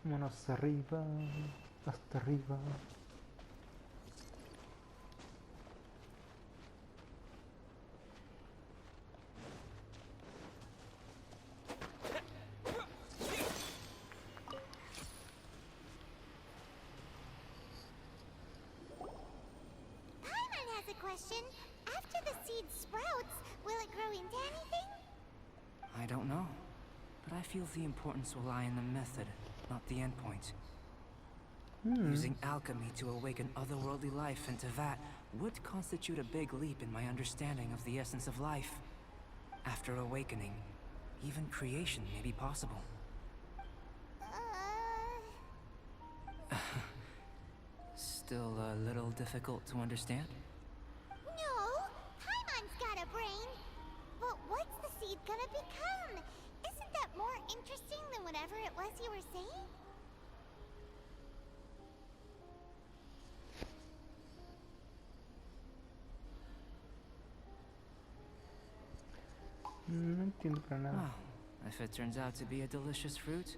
Vámonos arriba, hasta arriba. Paimon has a question. After the seed sprouts, will it grow into anything? I don't know, but I feel the importance will lie in the method, not the endpoint. Using alchemy to awaken otherworldly life into that would constitute a big leap in my understanding of the essence of life. After awakening, even creation may be possible. Still a little difficult to understand? No, Paimon's got a brain. But what's the seed gonna become? Isn't that more interesting than whatever it was you were saying? No entiendo para nada. Well, if it turns out to be a delicious fruit,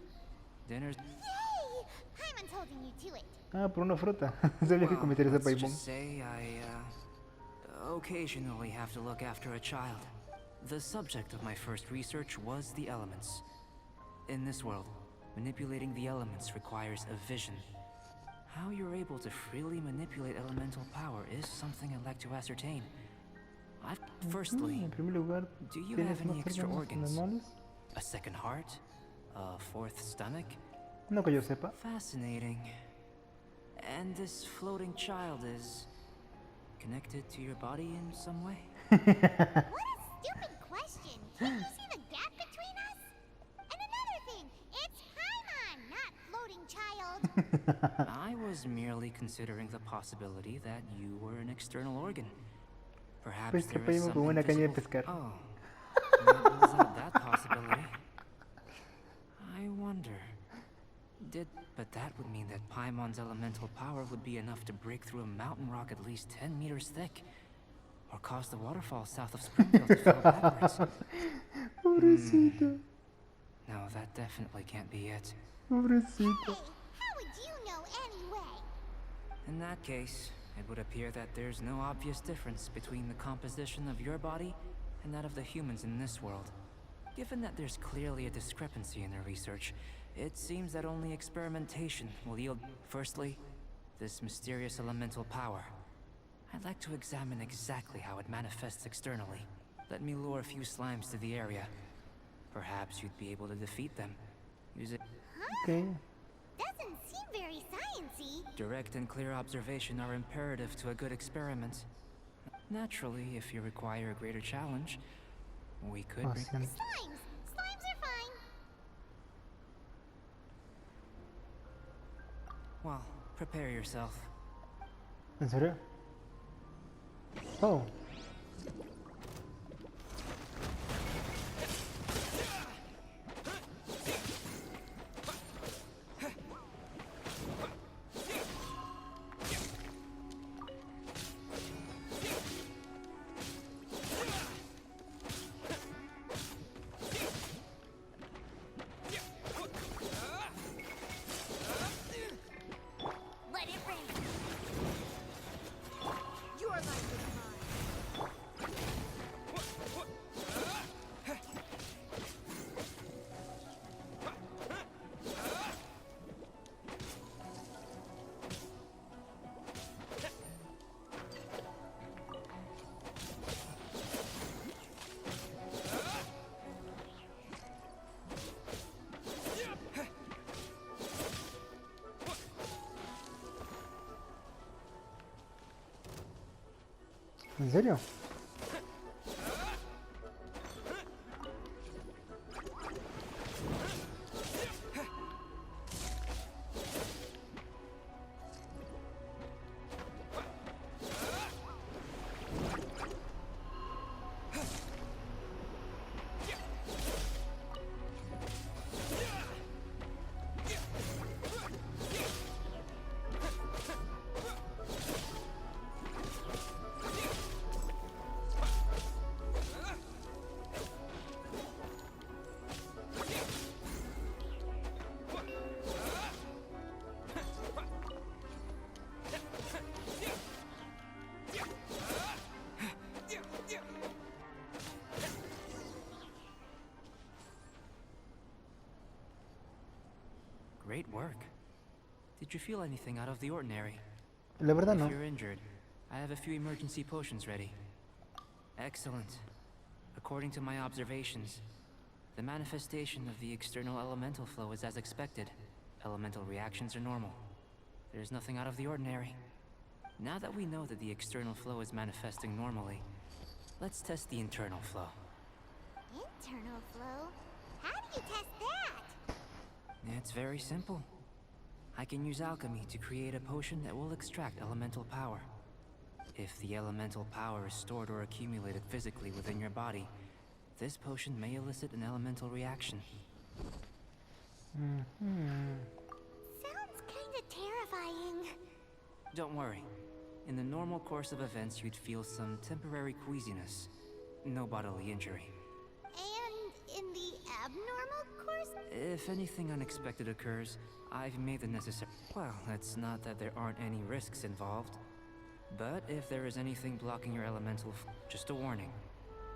dinner's... Yay! Paimon's holding you to it. Ah, por una fruta. Sabía que cometería ese let's paimon. just say I, occasionally have to look after a child. The subject of my first research was the elements. In this world, manipulating the elements requires a vision. How you're able to freely manipulate elemental power is something I'd like to ascertain. Firstly, En primer lugar, do you ¿tienes have any más extra órganos organs? normales? A second heart? A fourth stomach? No que yo sepa. Fascinating. And this floating child is connected to your body in some way? What a stupid question! Can't you see the gap between us? And another thing, it's Paimon, not floating child. I was merely considering the possibility that you were an external organ. Perhaps Pues que there is Paimon some con una caña de invisible... pescar. Oh, what was that possibility? I wonder. But that would mean that Paimon's elemental power would be enough to break through a mountain rock at least 10 meters thick, or cause the waterfall south of Springfield to flow backwards. Pobrecito, No, that definitely can't be it. pobrecito. Hey, how would you know anyway? In that case, it would appear that there's no obvious difference between the composition of your body and that of the humans in this world. Given that there's clearly a discrepancy in their research, it seems that only experimentation will yield... Firstly, this mysterious elemental power. I'd like to examine exactly how it manifests externally. Let me lure a few slimes to the area. Perhaps you'd be able to defeat them. Using Okay. Doesn't seem very sciencey. direct and clear observation are imperative to a good experiment. Naturally, if you require a greater challenge, we could bring... Hacían- Slimes! Slimes are fine. Well, prepare yourself. ¿En serio? Oh. Let it rain. Your life is mine. ¿En serio? Great work. Did you feel anything out of the ordinary? La verdad If no. you're injured, I have a few emergency potions ready. Excellent. According to my observations, the manifestation of the external elemental flow is as expected. Elemental reactions are normal. There's nothing out of the ordinary. Now that we know that the external flow is manifesting normally, let's test the internal flow. Internal flow? How do you test that? It's very simple. I can use alchemy to create a potion that will extract elemental power. If the elemental power is stored or accumulated physically within your body, this potion may elicit an elemental reaction. Sounds kinda terrifying. Don't worry. In the normal course of events, you'd feel some temporary queasiness. No bodily injury. And in the abnormal course? If anything unexpected occurs, I've made the necessary... Well, it's not that there aren't any risks involved. But if there is anything blocking your elemental... Just a warning.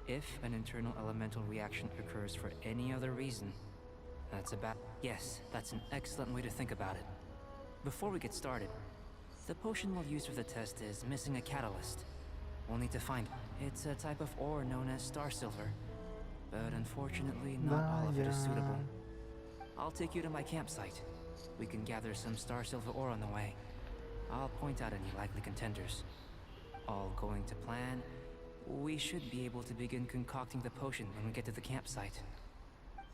If an internal elemental reaction occurs for any other reason, that's a bad... Yes, that's an excellent way to think about it. Before we get started, the potion we'll use for the test is missing a catalyst. We'll need to find it. It's a type of ore known as star silver. But unfortunately, not all of it is suitable. I'll take you to my campsite. We can gather some star silver ore on the way. I'll point out any likely contenders. All going to plan, we should be able to begin concocting the potion when we get to the campsite.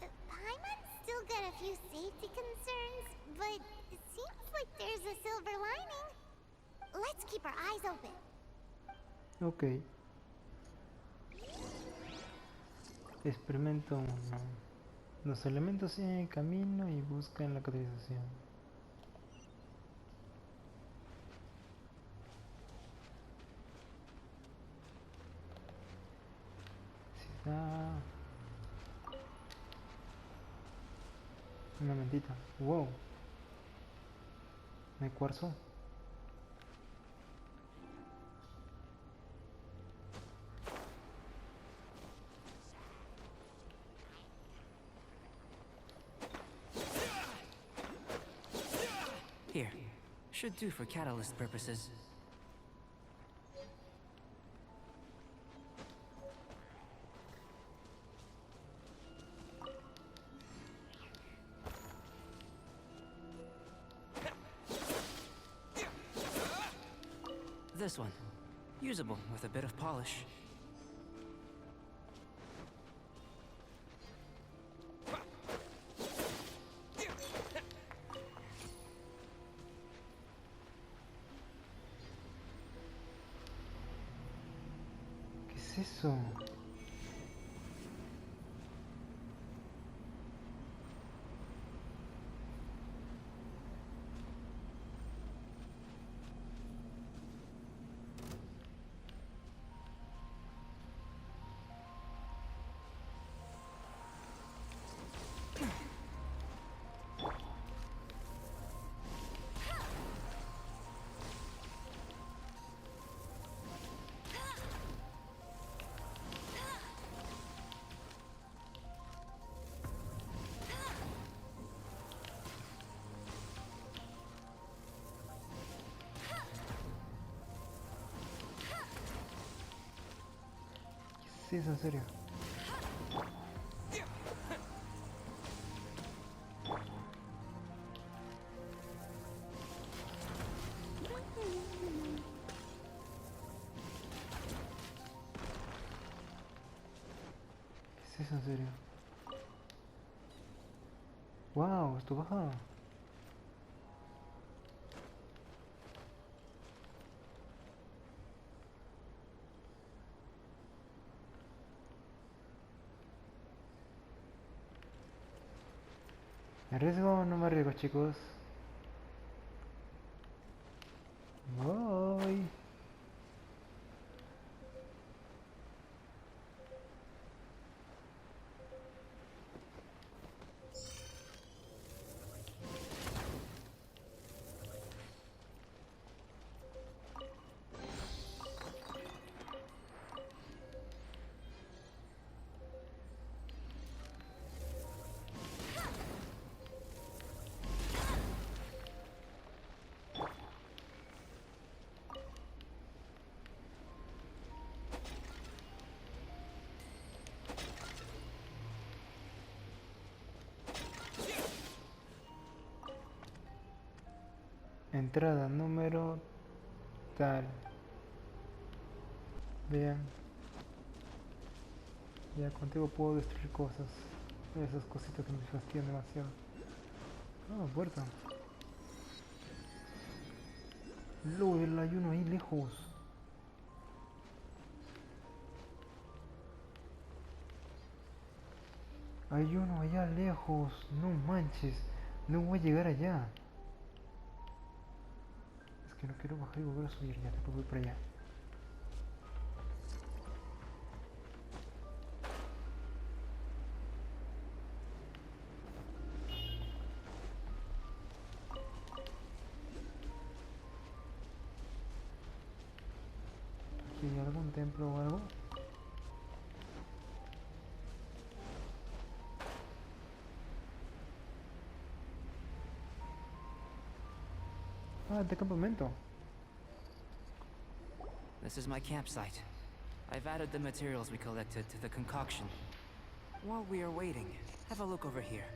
Paimon's still got a few safety concerns, but it seems like there's a silver lining. Let's keep our eyes open. Ok. Experimento 1. Los elementos siguen el camino y buscan la catalización. Si da... Una mentita. Wow. ¿Me cuarzo? Here. Should do for catalyst purposes. This one. Usable with a bit of polish. ¿Qué es eso? ¿Qué es eso, en serio? ¿Qué es eso, en serio? Wow, esto baja. ¿Me arriesgo o no me arriesgo, chicos? Voy. Entrada número tal. Vean. Ya contigo puedo destruir cosas. Esas cositas que me fastidian demasiado. Ah, puerta. LOL, hay uno ahí lejos. Hay uno allá lejos. No manches. No voy a llegar allá. Es que no quiero bajar y volver a subir. Ya, después voy para allá. ¿Aquí hay algún templo o algo? Ah, de campamento. This is my campsite. I've added the materials we collected to the concoction. While we are waiting, have a look over here.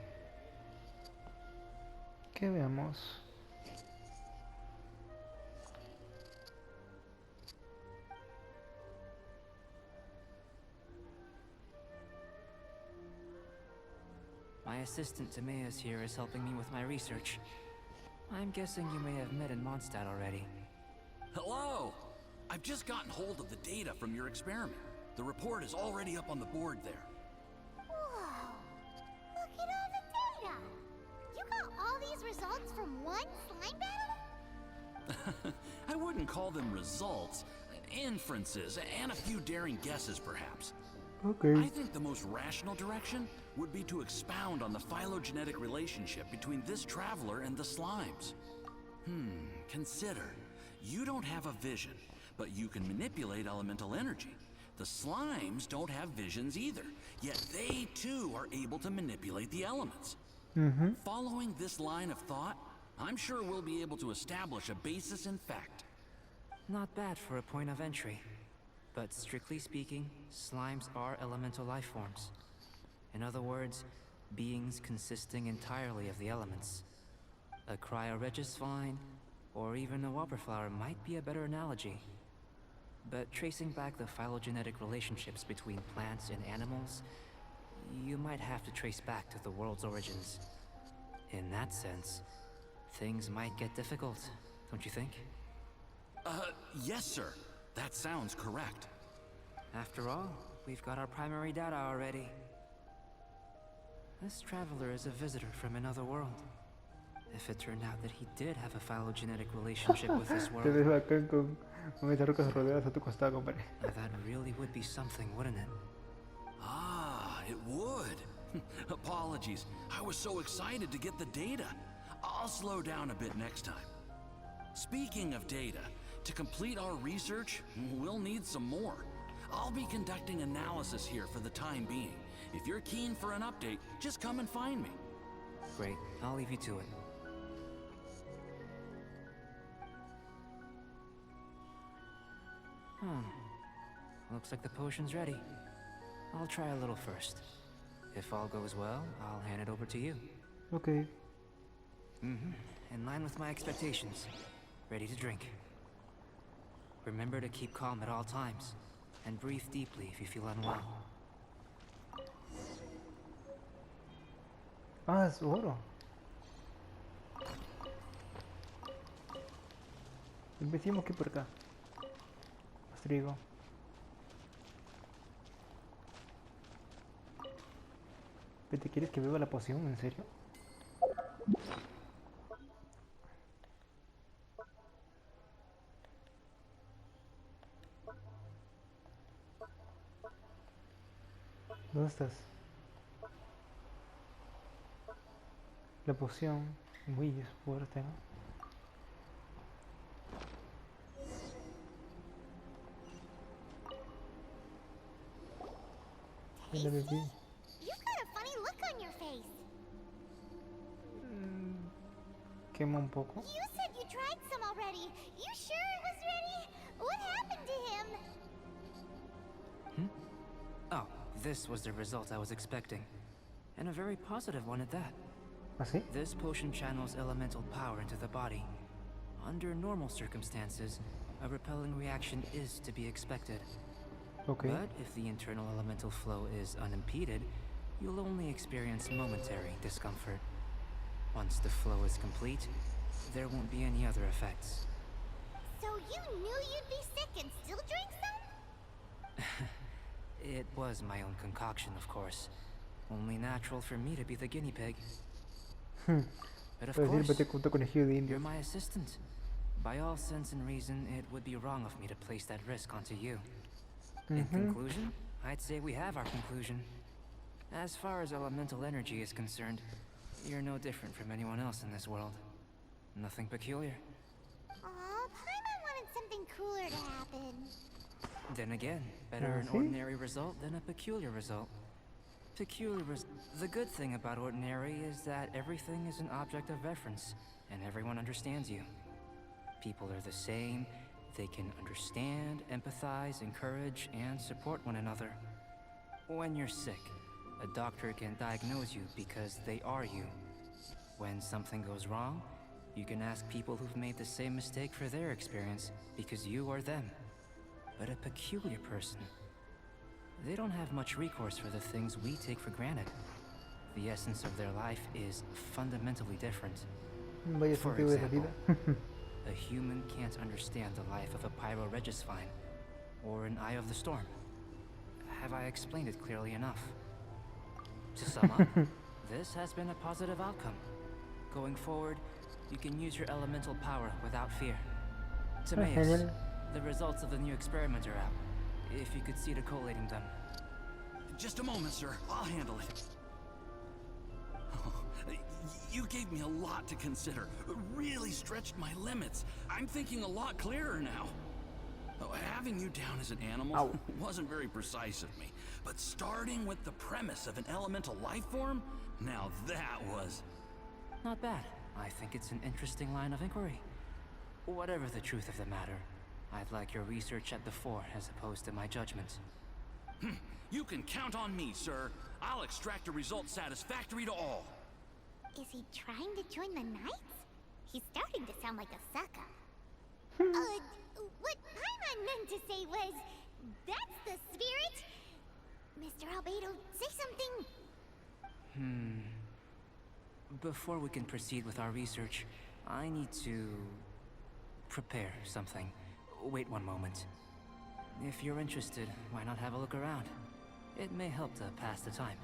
¿Qué veamos? My assistant Timaeus here is helping me with my research. I'm guessing you may have met in Mondstadt already. Hello! I've just gotten hold of the data from your experiment. The report is already up on the board there. Whoa! Look at all the data! You got all these results from one slime battle? I wouldn't call them results, inferences, and a few daring guesses perhaps. Okay. I think the most rational direction would be to expound on the phylogenetic relationship between this traveler and the slimes. Consider, you don't have a vision, but you can manipulate elemental energy. The slimes don't have visions either, yet they too are able to manipulate the elements. Following this line of thought, I'm sure we'll be able to establish a basis in fact. Not bad for a point of entry. But strictly speaking, slimes are elemental life forms. In other words, beings consisting entirely of the elements. A cryoregisvine, or even a wobberflower might be a better analogy. But tracing back the phylogenetic relationships between plants and animals, you might have to trace back to the world's origins. In that sense, things might get difficult, don't you think? Yes, sir. That sounds correct. After all, we've got our primary data already. This traveler is a visitor from another world. If it turned out that he did have a phylogenetic relationship with this Te world, ves bacán con estas rocas rodeadas a tu costado, compadre. now that really would be something, wouldn't it? Ah, it would. Apologies. I was so excited to get the data. I'll slow down a bit next time. Speaking of data, to complete our research, we'll need some more. I'll be conducting analysis here for the time being. If you're keen for an update, just come and find me. Great, I'll leave you to it. Looks like the potion's ready. I'll try a little first. If all goes well, I'll hand it over to you. Okay. In line with my expectations. Ready to drink. Remember to keep calm at all times, and breathe deeply if you feel unwell. Ah, es oro. Empecemos que por acá. Más trigo. ¿Te quieres que beba la poción? ¿En serio? ¿Dónde estás? La poción. Uy, es fuerte, ¿no? Y la bebí. You've got a funny look on your face. Quema un poco. You said you tried some already. You sure it was ready? What happened to him? Oh, this was the result I was expecting. And a very positive one at that. ¿Así? This potion channels elemental power into the body. Under normal circumstances, a repelling reaction is to be expected. Ok. But if the internal elemental flow is unimpeded, you'll only experience momentary discomfort. Once the flow is complete, there won't be any other effects. So you knew you'd be sick and still drank some? It was my own concoction, of course. Only natural for me to be the guinea pig. But of Puedes ir, course, vete con tu conejillo de you're indias. my assistant. By all sense and reason, it would be wrong of me to place that risk onto you. In conclusion, I'd say we have our conclusion. As far as elemental energy is concerned, you're no different from anyone else in this world. Nothing peculiar. Aw, Paimon wanted something cooler to happen. Then again, better an see? ordinary result than a peculiar result. The good thing about ordinary is that everything is an object of reference, and everyone understands you. People are the same. They can understand, empathize, encourage, and support one another. When you're sick, a doctor can diagnose you because they are you. When something goes wrong, you can ask people who've made the same mistake for their experience because you are them. But a peculiar person, they don't have much recourse for the things we take for granted. The essence of their life is fundamentally different. Vaya For sentido de la example, vida. a human can't understand the life of a pyroregisvine or an eye of the storm. Have I explained it clearly enough? To sum up, this has been a positive outcome. Going forward, you can use your elemental power without fear. Timaeus, genial. The results of the new experiment are out. If you could see to collating them. Just a moment, sir. I'll handle it. You gave me a lot to consider. Really stretched my limits. I'm thinking a lot clearer now. Having you down as an animal Ow. wasn't very precise of me. But starting with the premise of an elemental life form, now that was... Not bad. I think it's an interesting line of inquiry. Whatever the truth of the matter, I'd like your research at the fore as opposed to my judgment. You can count on me, sir. I'll extract a result satisfactory to all. Is he trying to join the Knights? He's starting to sound like a sucker. What Paimon meant to say was, that's the spirit? Mr. Albedo, say something. Before we can proceed with our research, I need to prepare something. Wait one moment. If you're interested, why not have a look around? It may help to pass the time.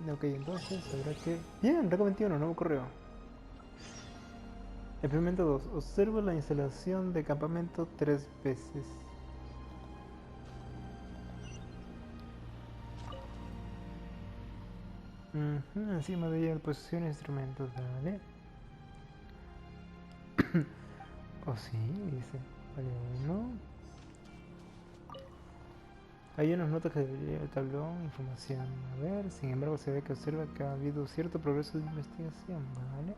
Ok, entonces habrá que... Bien, Reco 21, nuevo correo. Experimento 2. Observa la instalación de campamento 3 veces. Encima de ella posición de instrumentos, vale. Sí, dice. Vale, 1. Hay unas notas que debería el tablón, información. A ver, sin embargo se ve que observa que ha habido cierto progreso de investigación, ¿vale?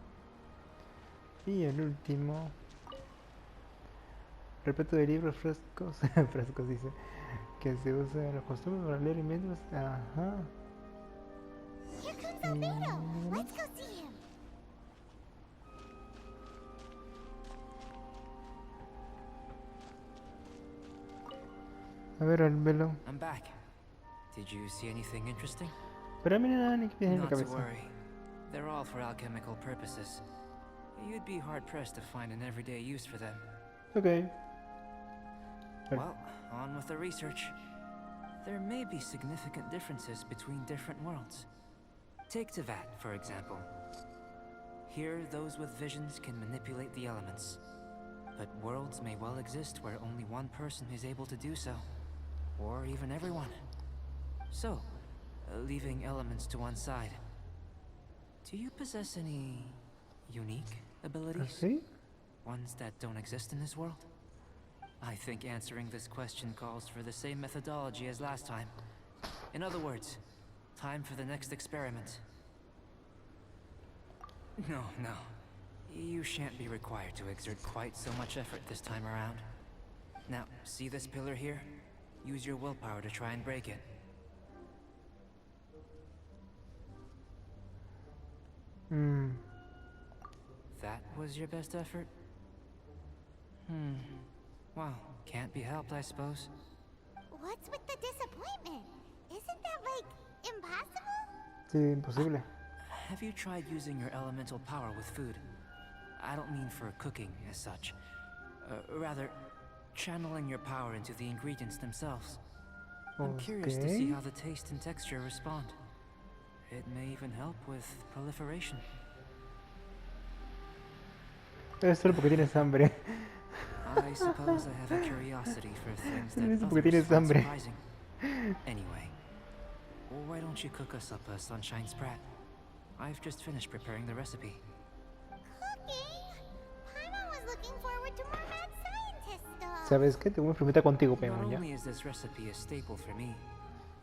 Y el último. Respeto de libros frescos, frescos dice, que se usa en los costumbres para leer libros. Ajá. Here comes Albedo. Let's go see him. A ver, el velo. I'm back. Did you see anything interesting? Pero mira nada ni que tiene en la Not to cabeza. worry. They're all for alchemical purposes. You'd be hard-pressed to find an everyday use for them. Ok. Well, on with the research. There may be significant differences between different worlds. Take Tevat, for example. Here, those with visions can manipulate the elements. But worlds may well exist where only one person is able to do so. Or even everyone. So, leaving elements to one side. Do you possess any unique abilities? ¿Sí? Ones that don't exist in this world? I think answering this question calls for the same methodology as last time. In other words, time for the next experiment. No. You shan't be required to exert quite so much effort this time around. Now, see this pillar here? Use your willpower to try and break it. was your best effort? Well, can't be helped, I suppose. What's with the disappointment? Isn't that, like, impossible? Sí, imposible. Have you tried using your elemental power with food? I don't mean for cooking as such. Rather, channeling your power into the ingredients themselves. I'm curious to see Okay. how the taste and texture respond. It may even help with proliferation. Debe ser porque tienes hambre. I suppose I have a curiosity for things that Eso porque others tienes find hambre. surprising. Anyway, why don't you cook us up a sunshine sprat? I've just finished preparing the recipe. Cooking? Paimon was looking forward to more mad scientist stuff. ¿Sabes qué? Tengo una pregunta contigo, Not Paimon, ya. only is this recipe a staple for me,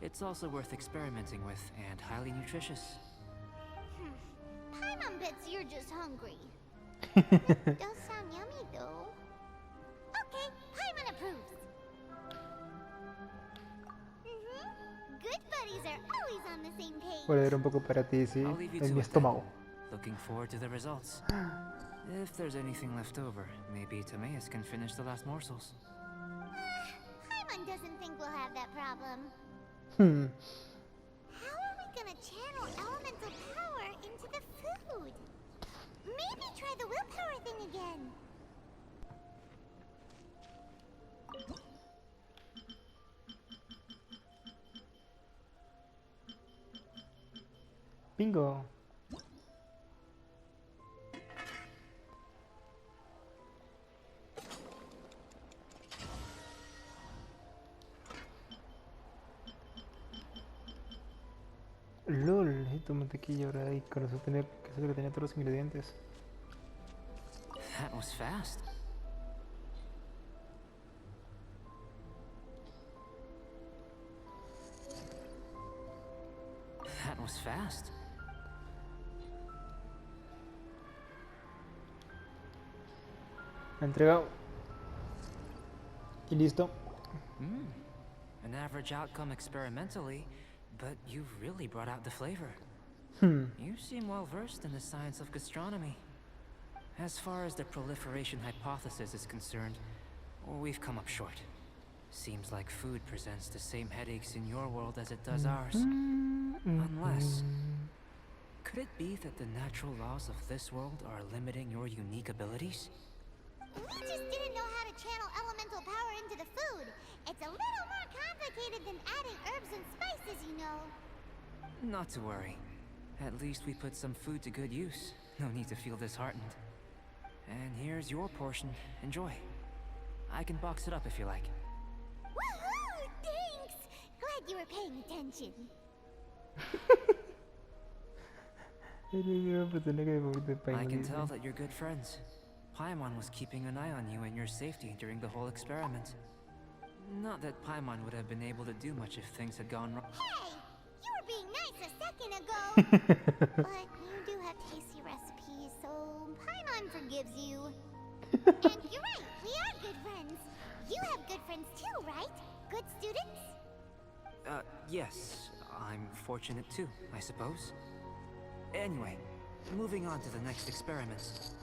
it's also worth experimenting with and highly nutritious. Paimon bets you're just hungry. Does sound yummy, though. Okay, Paimon approves. Good buddies are always on the same page. Voy a leer un poco para ti, sí. I'll leave you En to mi it then. estómago. Looking forward to the results. If there's anything left over, maybe Timaeus can finish the last morsels. Paimon doesn't think we'll have that problem. Hmm. How are we gonna channel elemental power into the food? Maybe try the willpower thing again. Bingo. LOL, necesito mantequilla ahora y con eso tener que saber que tenía todos los ingredientes. That was fast. That was fast. Entregado. Y listo. An average outcome experimentally, but you've really brought out the flavor. You seem well versed in the science of gastronomy. As far as the proliferation hypothesis is concerned, we've come up short. Seems like food presents the same headaches in your world as it does ours. Unless... Could it be that the natural laws of this world are limiting your unique abilities? We just didn't know how to channel elemental power into the food. It's a little more complicated than adding herbs and spices, you know. Not to worry. At least we put some food to good use. No need to feel disheartened. And here's your portion. Enjoy. I can box it up if you like. Woohoo! Thanks! Glad you were paying attention. I can tell that you're good friends. Paimon was keeping an eye on you and your safety during the whole experiment. Not that Paimon would have been able to do much if things had gone wrong. Hey! You were being nice a second ago! But you do have tasty recipes, so Paimon forgives you. And you're right, we are good friends. You have good friends too, right? Good students? Yes. I'm fortunate too, I suppose. Anyway, moving on to the next experiments.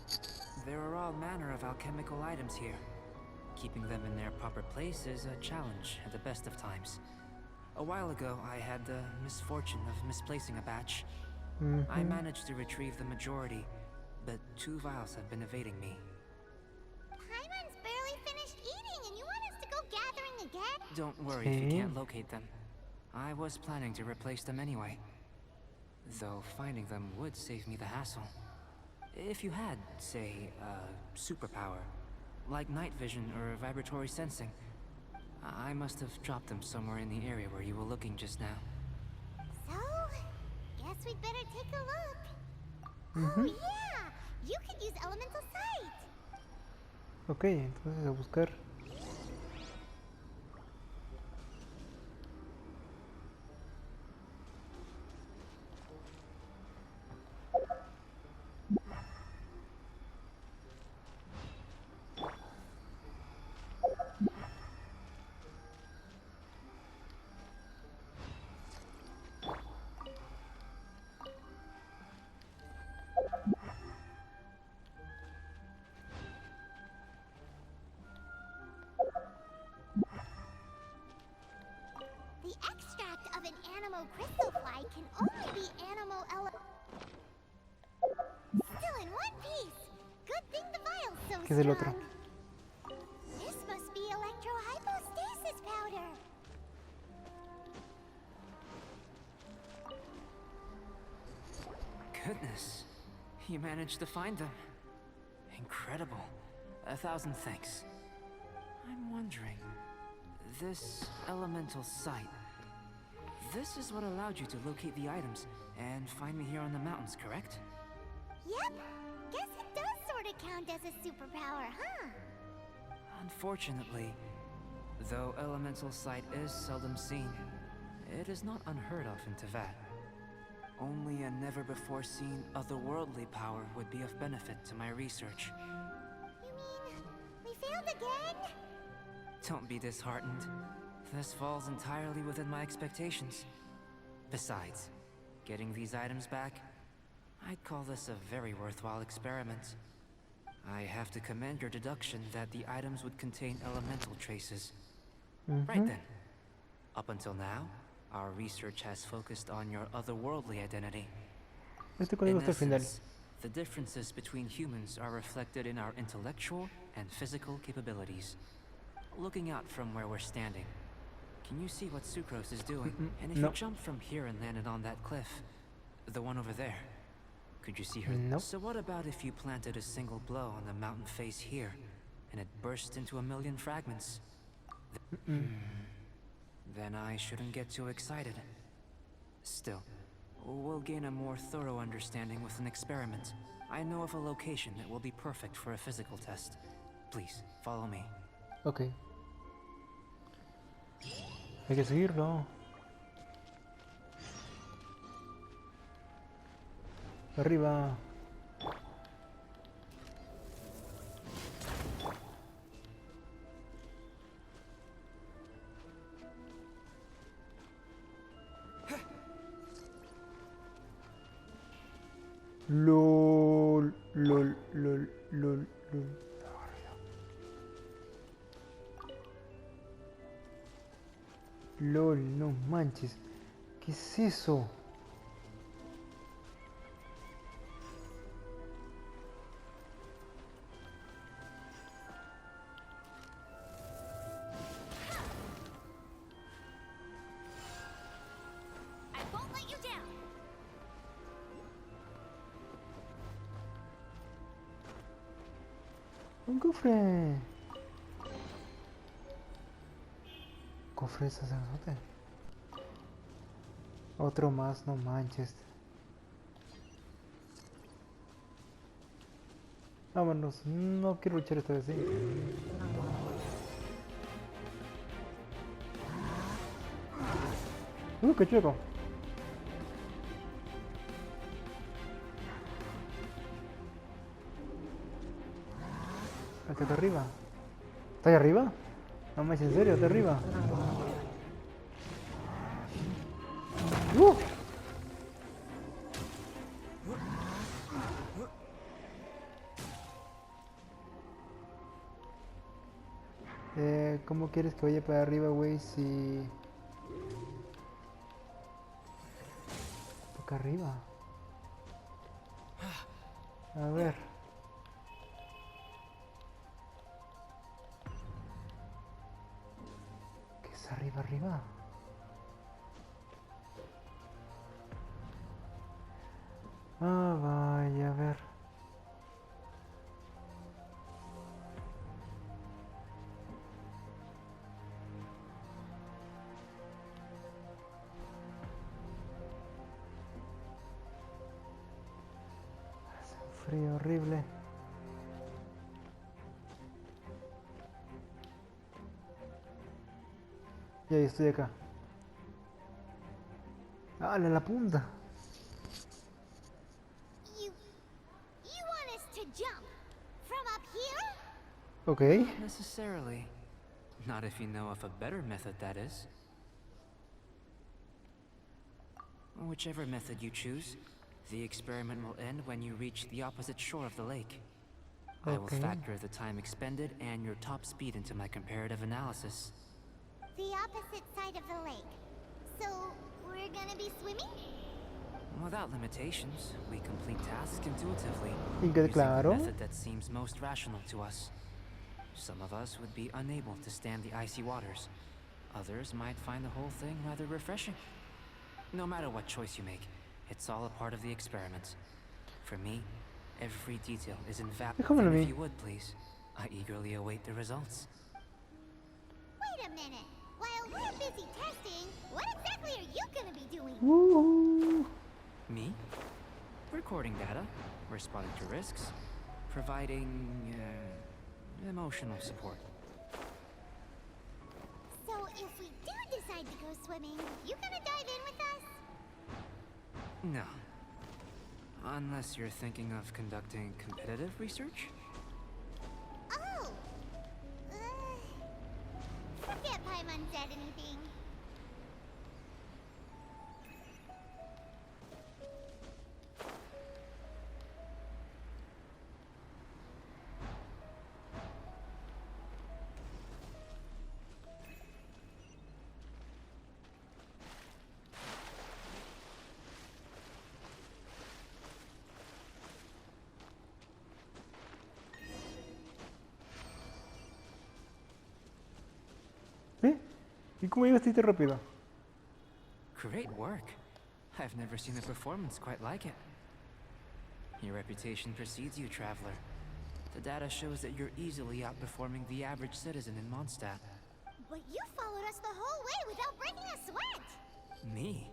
There are all manner of alchemical items here. Keeping them in their proper place is a challenge at the best of times. A while ago, I had the misfortune of misplacing a batch. I managed to retrieve the majority, but 2 vials have been evading me. Paimon's barely finished eating and you want us to go gathering again? Don't worry if you can't locate them. I was planning to replace them anyway. Though finding them would save me the hassle. If you had, say, a superpower, like night vision or vibratory sensing, I must have dropped them somewhere in the area where you were looking just now. So, guess we'd better take a look. Oh yeah! You could use elemental sight! Ok, entonces a buscar. crystal fly can only be animal still in one piece. Good thing the vial's so ¿Qué es el otro? strong. This must be electrohypostasis powder. Goodness, you managed to find them. Incredible. 1,000 thanks. I'm wondering, this elemental sight, this is what allowed you to locate the items and find me here on the mountains, correct? Yep. Guess it does sort of count as a superpower, huh? Unfortunately, though elemental sight is seldom seen, it is not unheard of in Teyvat. Only a never-before-seen otherworldly power would be of benefit to my research. You mean, we failed again? Don't be disheartened. This falls entirely within my expectations. Besides, getting these items back, I'd call this a very worthwhile experiment. I have to commend your deduction that the items would contain elemental traces. Right then. Up until now, our research has focused on your otherworldly identity. Este código In está al final. essence, the differences between humans are reflected in our intellectual and physical capabilities. Looking out from where we're standing, can you see what Sucrose is doing? And if no. you jumped from here and landed on that cliff, the one over there, could you see her? No. So what about if you planted a single blow on the mountain face here, and it burst into 1,000,000 fragments? Then I shouldn't get too excited. Still, we'll gain a more thorough understanding with an experiment. I know of a location that will be perfect for a physical test. Please, follow me. Ok. Hay que seguirlo. Arriba. LOL, LOL, LOL, LOL, LOL. LOL, no manches. ¿Qué es eso? I won't let you down. Un cofre. Cofre de sacerdote. Otro más, no manches. Vámonos, no quiero luchar esta vez, ¿sí? ¡Qué chueco! Acá está arriba. ¿Está ahí arriba? No me en serio, está arriba. ¿Cómo quieres que vaya para arriba, güey? Si... Acá arriba. A ver. ¿Qué es arriba, arriba? Ah, vaya, a ver. Hace un frío horrible. Y ahí estoy acá. ¡Ah, la punta! You want us to jump from up here? Ok. Not necessarily. Not if you know of a better method, that is. Whichever method you choose, the experiment will end when you reach the opposite shore of the lake. I will Okay. factor the time expended and your top speed into my comparative analysis. The opposite side of the lake. So, we're gonna be swimming? Without limitations, we complete tasks intuitively, Y que using the claro. method that seems most rational to us. Some of us would be unable to stand the icy waters. Others might find the whole thing rather refreshing. No matter what choice you make, it's all a part of the experiment. For me, every detail is invaluable. Déjamelo a And mí. if you would, please, I eagerly await the results. Wait a minute. While we're busy testing, what exactly are you gonna be doing? Woohoo. Me? Recording data, responding to risks, providing emotional support. So if we do decide to go swimming, you gonna dive in with us? No. Unless you're thinking of conducting competitive research? Oh! Forget Paimon said anything. ¿Eh? ¿Y cómo llegaste tan rápido? Great work. I've never seen a performance quite like it. Your reputation precedes you, traveler. The data shows that you're easily outperforming the average citizen in Mondstadt. But you followed us the whole way without breaking a sweat! Me?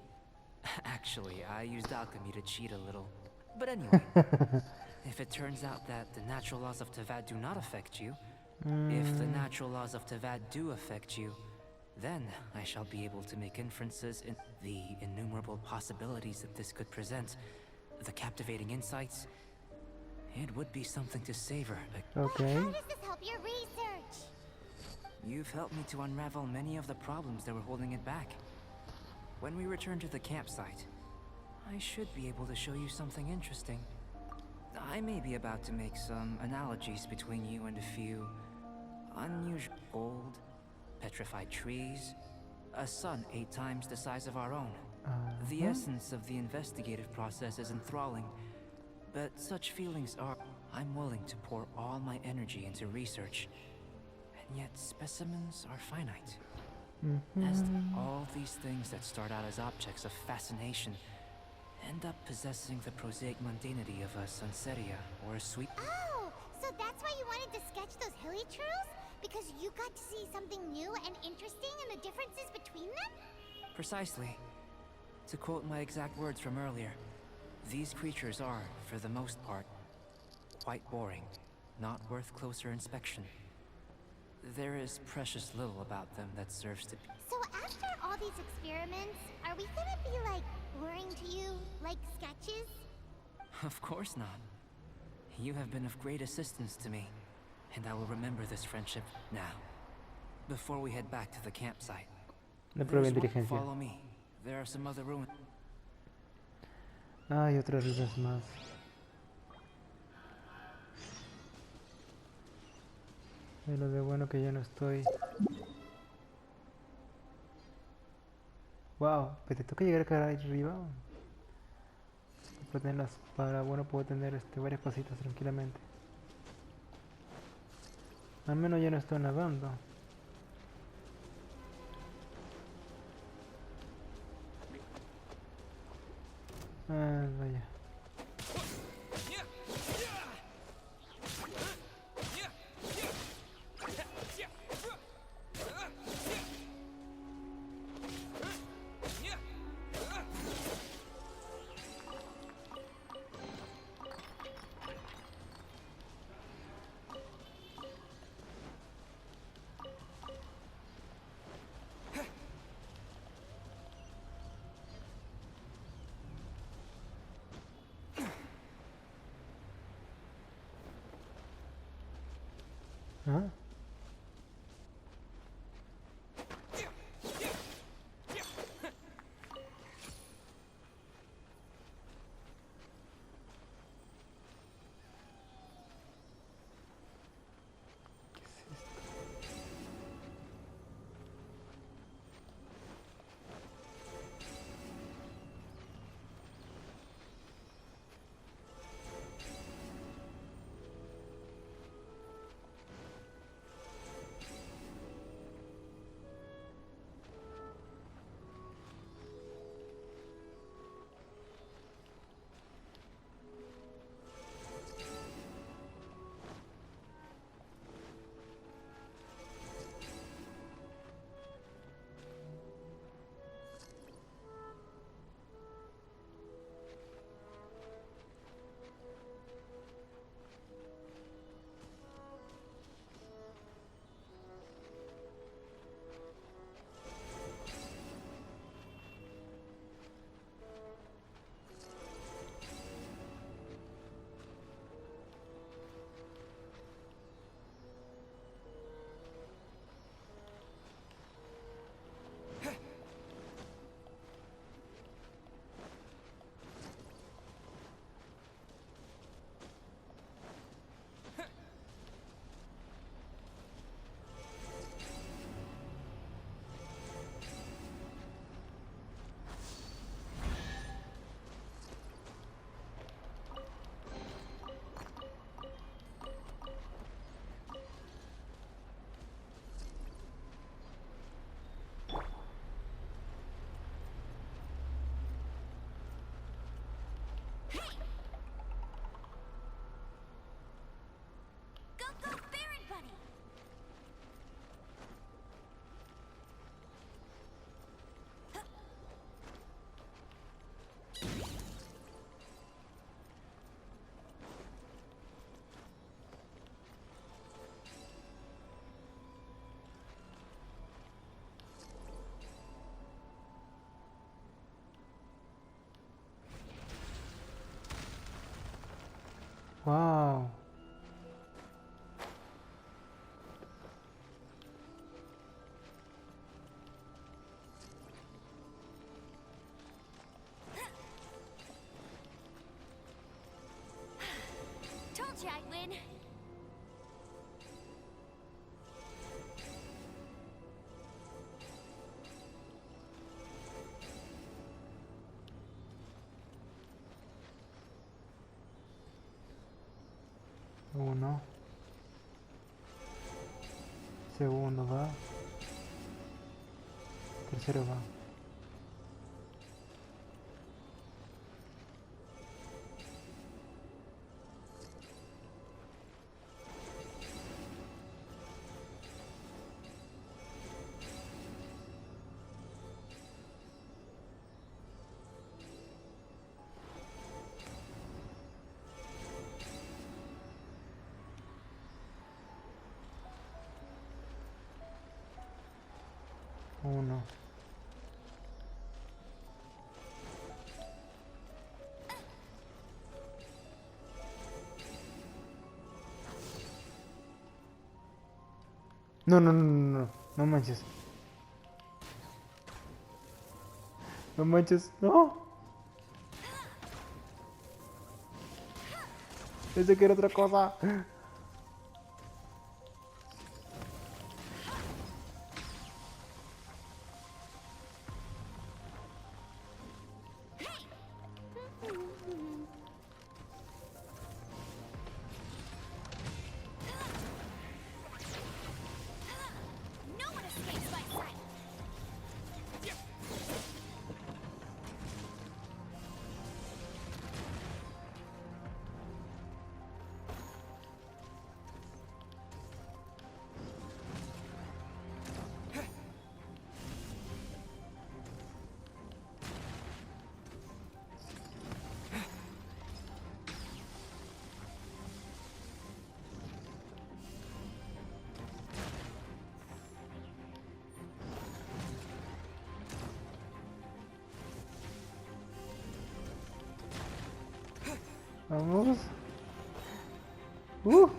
Actually, I used alchemy to cheat a little. But anyway, if it turns out that the natural laws of Tavad do not affect you, if the natural laws of Tavad do affect you, then I shall be able to make inferences in the innumerable possibilities that this could present, the captivating insights. It would be something to savor. Okay. How does this help your research? You've helped me to unravel many of the problems that were holding it back. When we return to the campsite, I should be able to show you something interesting. I may be about to make some analogies between you and a few unusual gold, petrified trees, a sun 8 times the size of our own. The essence of the investigative process is enthralling, but such feelings are... I'm willing to pour all my energy into research, and yet specimens are finite. As all these things that start out as objects of fascination end up possessing the prosaic mundanity of a Sunsetia or a sweet... Oh, so that's why you wanted to sketch those hilly trails? Because you got to see something new and interesting in the differences between them? Precisely. To quote my exact words from earlier, these creatures are, for the most part, quite boring, not worth closer inspection. There is precious little about them that serves to... So after all these experiments, are we gonna be like boring to you, like sketches? Of course not. You have been of great assistance to me, and I will remember this friendship now, before we head back to the campsite. La prueba de There's one- inteligencia. Follow me. There are some other ruins. Ay, otras risas más. De lo de bueno que ya no estoy. Wow, pues te toca llegar acá arriba. Para tenerlas, para bueno puedo tener varias cositas tranquilamente. Al menos ya no estoy nadando. Ah, vaya. ¿Ah? Wow. Told you I'd win. Uno. Segundo va. Tercero va. Uno. No, no, no, no, no, no manches. No manches, no. Pensé que era otra cosa. No one escapes my sight. Vamos. No.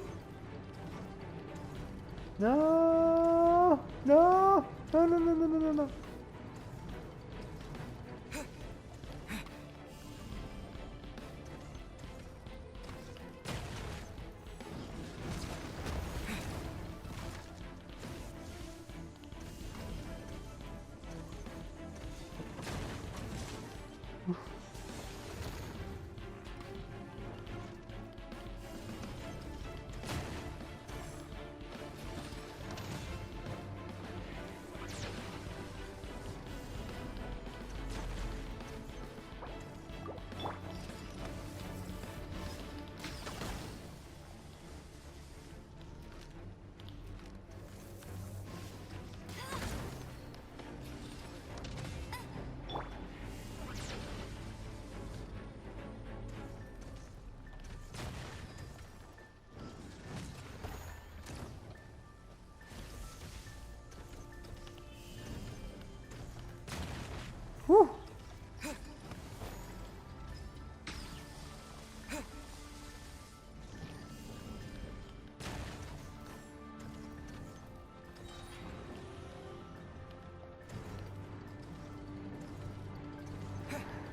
No. No, no, no, no, no, no, no.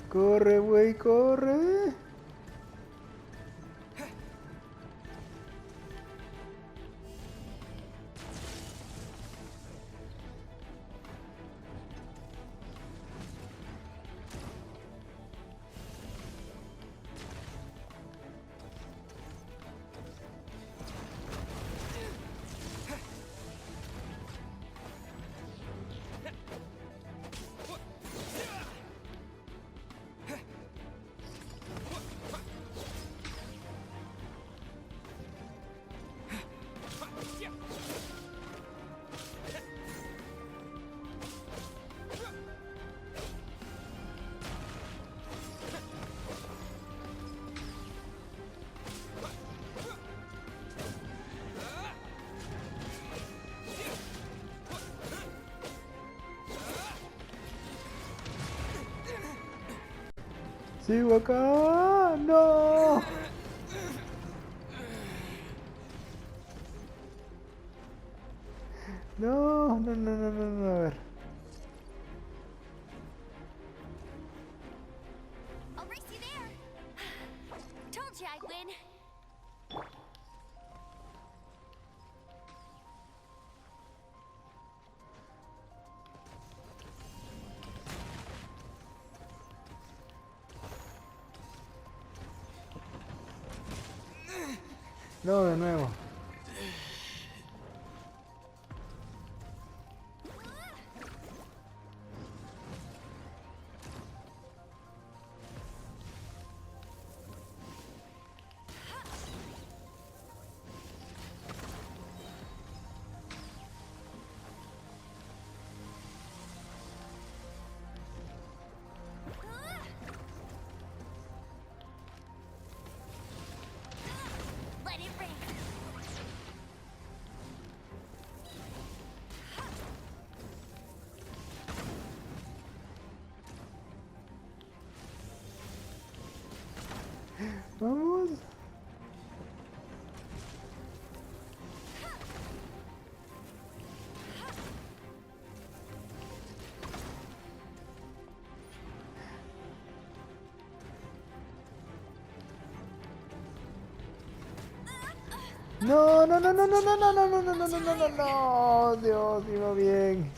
Corre, güey, corre. Sigo acá. No. No, no, no, no, no, no, a ver. I'll race you there. Told you I'd win. No, de nuevo. Let it rain. Vamos. No, no, no, no, no, no, no, no, no, no, no, no, no, no, no, Dios, iba bien.